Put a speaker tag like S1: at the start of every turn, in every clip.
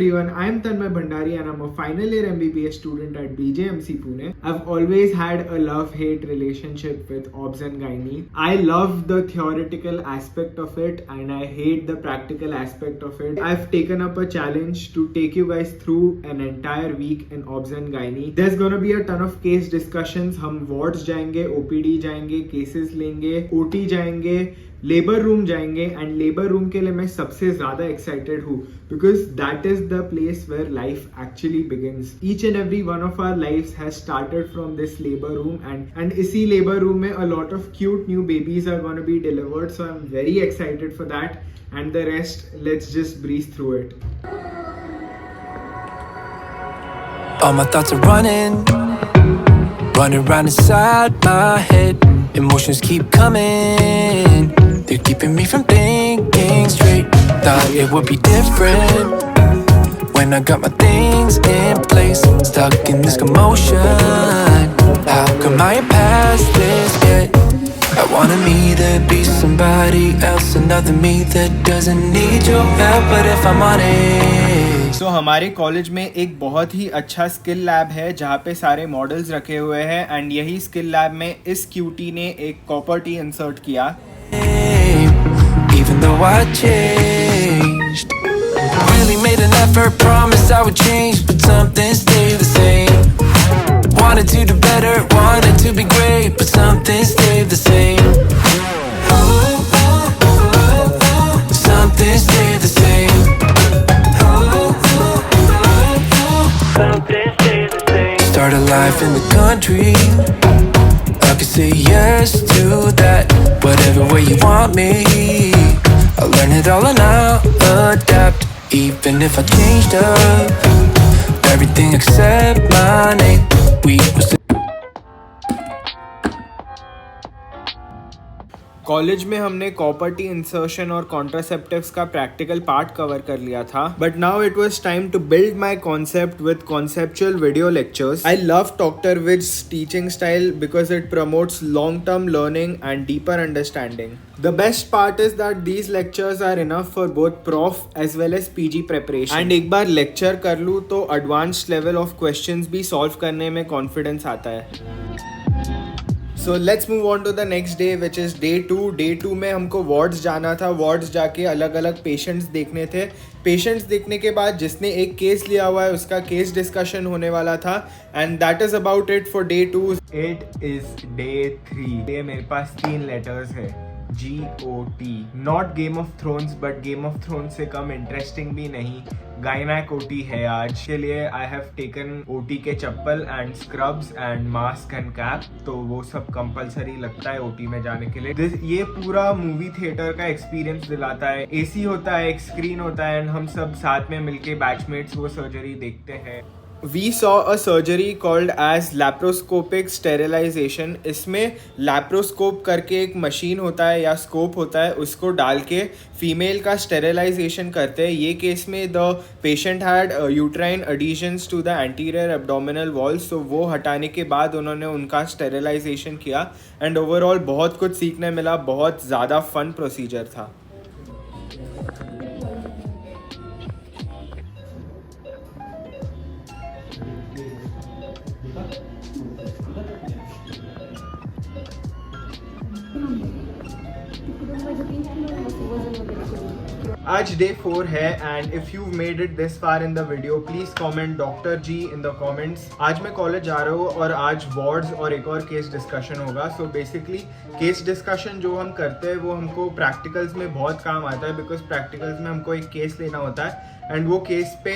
S1: everyone, I am Tanmay Bhandari and I'm a final year MBBS student at BJMC Pune. I've always had a love-hate relationship with obs and gynae. I love the theoretical aspect of it and I hate the practical aspect of it. I've taken up a challenge to take you guys through an entire week in obs and gynae. There's gonna be a ton of case discussions. हम wards जाएंगे, OPD जाएंगे, cases लेंगे, OT जाएंगे, labour room जाएंगे and labour room के लिए मैं सबसे ज्यादा एक्साइटेड हूँ because that is the place where life actually begins. Each and every one of our lifes has started from this labour room and इसी लेबर रूम में a lot of cute new babies are gonna be delivered. So I am very excited for that and the rest let's just breeze through it.
S2: All my thoughts are running round inside my head. Emotions keep coming, they're keeping me from thinking straight. Thought it would be different when I got my things in place. Stuck in this commotion, how come I ain't past this yet? I wanted me to be somebody else, another me that doesn't need your help. But if I'm honest,
S1: तो हमारे college में एक बहुत ही अच्छा skill lab है जहाँ पे सारे मॉडल्स रखे हुए हैं एंड यही स्किल लैब में इस क्यूटी ने एक कॉपर टी इंसर्ट किया.
S2: even though I changed, really made an effort, promised I would change, but something stayed the same. Wanted to do better, wanted to be great, but something stayed the same. Something stayed the same. Start a life in the country, I could say yes to that. Whatever way you want me, I'll learn it all and I'll adapt. Even if I changed up everything except my name, we was
S1: college में हमने copper T insertion और contraceptives का practical part cover कर लिया था but now it was time to build my concept with conceptual video lectures. I love doctor विज's teaching style because it promotes long term learning and deeper understanding. The best part is that these lectures are enough for both prof as well as PG preparation. And एक बार lecture कर लूँ तो advanced level of questions भी solve करने में confidence आता है. So let's move on to the next day which is day 2. Day 2 में हमको wards जाना था. wards जाके अलग अलग patients देखने थे. patients देखने के बाद जिसने एक केस लिया हुआ है उसका केस डिस्कशन होने वाला था and that is about it for day 2. It is day 3. ये मेरे पास 3 letters है. GOT. Not Game of Thrones but Game of Thrones से कम इंटरेस्टिंग भी नहीं. गायनाक OT है आज के लिए. आई हैव टेकन OT के चप्पल and scrubs and mask and cap तो वो सब कंपलसरी लगता है OT में जाने के लिए. ये पूरा मूवी थिएटर का एक्सपीरियंस दिलाता है. AC होता है, एक स्क्रीन होता है एंड हम सब साथ में मिलके बैचमेट्स वो सर्जरी देखते हैं. We saw a surgery called as laparoscopic sterilization. इसमें laparoscope करके एक मशीन होता है या स्कोप होता है उसको डाल के फीमेल का स्टेरिलाइजेशन करते हैं. ये केस में the patient had uterine adhesions to the anterior abdominal walls तो वो हटाने के बाद उन्होंने उनका स्टेरिलाइजेशन किया एंड ओवरऑल बहुत कुछ सीखने मिला. बहुत ज़्यादा फन प्रोसीजर था. आज डे 4 है and if you made it this far in the video please comment doctor ji in the comments. आज मैं कॉलेज जा रहा हूँ और आज वार्ड्स और एक और केस डिस्कशन होगा. सो बेसिकली केस डिस्कशन जो हम करते हैं वो हमको प्रैक्टिकल्स में बहुत काम आता है बिकॉज प्रैक्टिकल्स में हमको एक केस लेना होता है एंड वो केस पे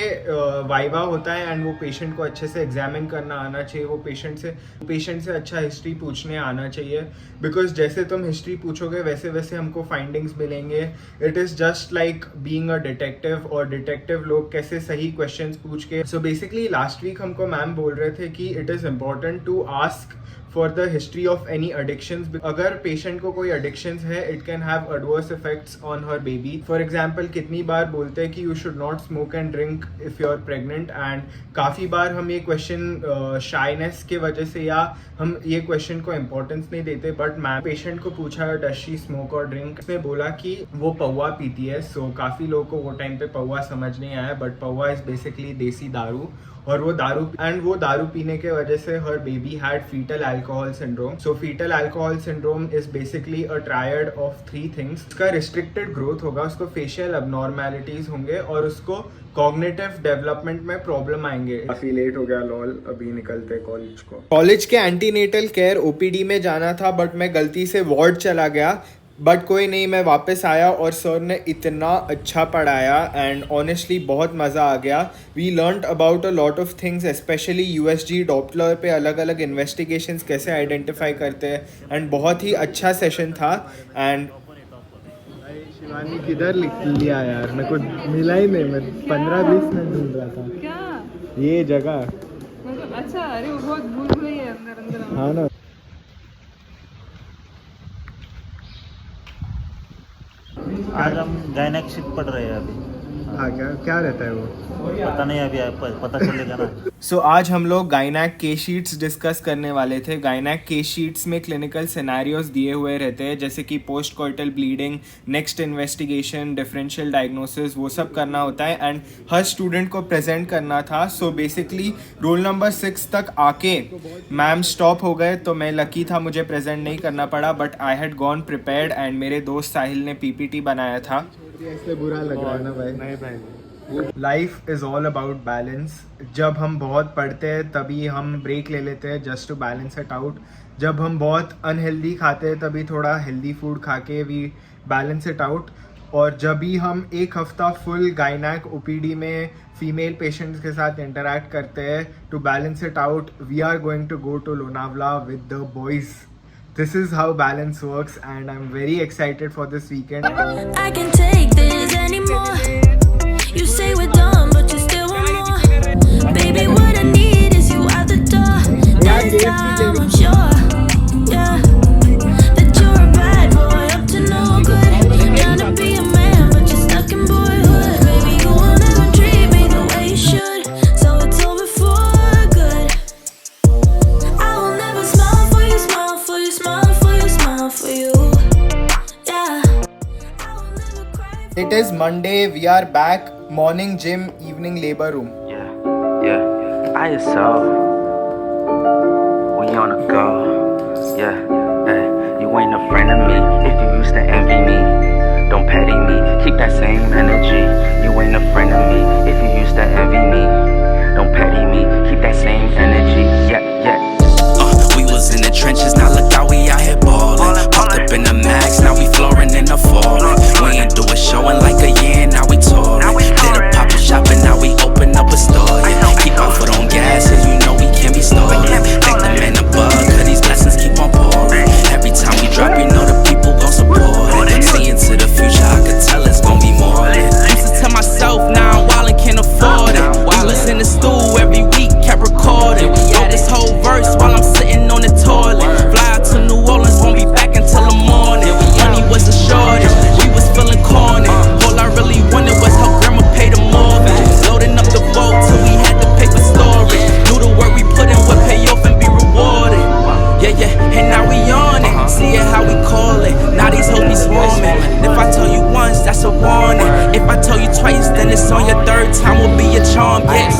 S1: वाइवा होता है एंड वो पेशेंट को अच्छे से एग्जामिन करना आना चाहिए. वो पेशेंट से अच्छा हिस्ट्री पूछने आना चाहिए बिकॉज जैसे तुम हिस्ट्री पूछोगे वैसे वैसे हमको फाइंडिंग्स मिलेंगे. It is just like being a detective और डिटेक्टिव लोग कैसे सही क्वेश्चंस पूछ के. सो बेसिकली लास्ट वीक हमको मैम बोल रहे थे कि it is important to ask for the history of any addictions. अगर patient को कोई addictions है, it can have adverse effects on her baby. For example, कितनी बार बोलते हैं कि you should not smoke and drink if you are pregnant, and काफ़ी बार हम ये question shyness के वजह से या हम ये question को importance नहीं देते, but मैं patient को पूछा does she smoke or drink, उसने बोला कि वो पौवा पीती है. So काफ़ी लोगों को वो टाइम पे पौवा समझ नहीं आया, but पौवा is basically देसी दारू, और वो दारू पीने के वजह से her baby had fetal alcohol syndrome. So fetal alcohol syndrome is basically a triad of 3 things. उसका restricted growth होगा, उसको facial abnormalities होंगे, और उसको cognitive development में problem आएंगे. काफी लेट हो गया लॉल, अभी निकलते कॉलेज को. कॉलेज के एंटीनेटल केयर OPD में जाना था, बट मैं गलती से वार्ड चला गया. बट कोई नहीं, मैं वापस आया और सर ने इतना अच्छा पढ़ाया एंड ऑनेस्टली बहुत मज़ा आ गया. We learned about a lot of things, specially USG Doppler पे अलग अलग इन्वेस्टिगेशंस कैसे आइडेंटिफाई करते हैं, एंड बहुत ही अच्छा सेशन था. एंड शिवानी किधर लिया यार, मेरे को मिला ही नहीं, मैं 15-20 मिनट ढूंढ रहा था.
S3: क्या
S1: ये जगह
S3: मतलब? अच्छा, अरे वो बहुत भूल गई है अंदर.
S1: हाँ ना.
S4: आज हम गायनेक शीट पढ़ रहे हैं अभी.
S1: हाँ, क्या रहता है वो?
S4: पता नहीं, अभी पता चलेगा ना.
S1: सो आज हम लोग गायनैक केस शीट्स डिस्कस करने वाले थे. गायनैक केस शीट्स में क्लिनिकल सिनेरियोज दिए हुए रहते हैं, जैसे कि post coital bleeding, next investigation, differential diagnosis, वो सब करना होता है एंड हर स्टूडेंट को प्रेजेंट करना था. सो बेसिकली रोल नंबर 6 तक आके मैम स्टॉप हो गए, तो मैं लकी था, मुझे प्रेजेंट नहीं करना पड़ा, but I had gone prepared and मेरे दोस्त साहिल ने PPT बनाया था. इसलिए बुरा लग रहा है ना भाई? नहीं भाई. Life is all about balance. जब हम बहुत पढ़ते हैं तभी हम ब्रेक ले लेते हैं just to balance it out. जब हम बहुत अनहेल्दी खाते हैं तभी थोड़ा हेल्दी फूड खा के वी बैलेंस इट आउट. और जब भी हम एक हफ्ता फुल गायनैक OPD में फीमेल पेशेंट्स के साथ इंटरेक्ट करते हैं to balance it out, we are going to go to Lonavala with the boys. This is how balance works and I'm very excited for this weekend.
S5: I can take this anymore. You say we're done, but you still want more. Baby, what I need is you out the door. This time I'm sure, yeah, that you're a bad boy up to no good. Trying to be a man, but you're stuck in boyhood. Baby, you won't ever treat me the way you should, so it's over for good. I will never smile for you, smile for you, smile for you, smile for you.
S1: It is Monday, we are back. Morning gym, evening labor room.
S6: Yeah. I yourself. When you on the go. Yeah. Hey, you ain't a friend of me if you used to envy me. Don't petty me, keep that same energy. You ain't a friend of me if you used to envy me. Don't petty me, keep that same energy. Yeah.
S2: We was in the trenches, now look how we out here ballin'. Popped up in the max, now we flooring in the fallin'. We ain't do a show in like a year, now we touring. Did a pop-up shop and now we open up a store. Yeah. Keep our foot on gas, cause you know we can't be stallin'. Thank the man above, cause these blessings keep on pouring. Every time we drop, you know the people gon' support it. See into the future, I could tell it's gon' be more lit. Used to tell myself, now I'm wildin', can't afford it. We was in the stool every week, kept recording. Wrote this whole verse while I'm sitting on the toilet. Fly out to New Orleans, won't be back until the morning. Money was a shortage, we was feeling corny. All I really wanted was help grandma pay the mortgage. Loading up the boat till we had to pay for storage. Knew the work we put in would pay off and be rewarded. Yeah, and now we on it. See it how we call it. Now these hoes be swarming. If I tell you once, that's a warning. If I tell you twice, then it's on your third time will be your charm. Yeah.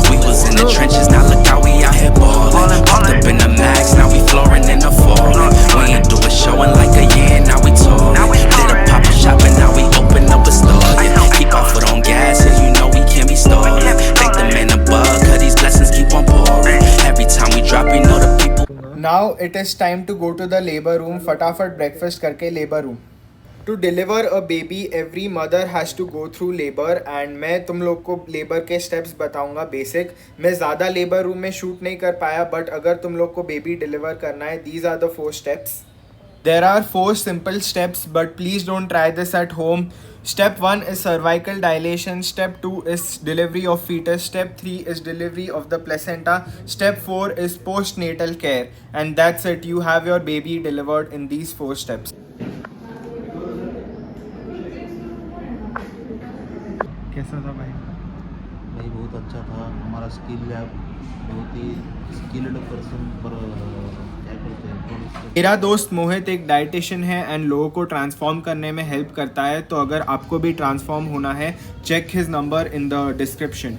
S2: We was in the trenches, now look how we out here ballin'. Popped up in the max, now we flooring in the fallin'. We ain't do a show in like a year, now we touring. Did a pop-up shop and now we open up a store. Yeah. Keep our foot on gas, cause you know we can't be stallin'. Thank the man above, cause these blessings keep on pouring. Every time we drop, you know the people.
S1: Now it is time to go to the labor room. फटाफट breakfast करके labor room. To deliver a baby, every mother has to go through labor and मैं तुम लोग को labor के steps बताऊंगा basic. मैं ज़्यादा labor room में shoot नहीं कर पाया, but अगर तुम लोग को baby deliver करना है, these are the 4 steps. There are 4 simple steps, but please don't try this at home. Step 1 is cervical dilation. Step 2 is delivery of fetus. Step 3 is delivery of the placenta. Step 4 is postnatal care. And that's it. You have your baby delivered in these 4 steps. कैसा था भाई?
S7: भाई बहुत अच्छा था. हमारा skill lab बहुत ही skilled person पर क्या करते हैं.
S1: मेरा दोस्त मोहित एक डाइटिशियन है एंड लोगों को ट्रांसफॉर्म करने में हेल्प करता है. तो अगर आपको भी ट्रांसफॉर्म होना है, check his number in the description.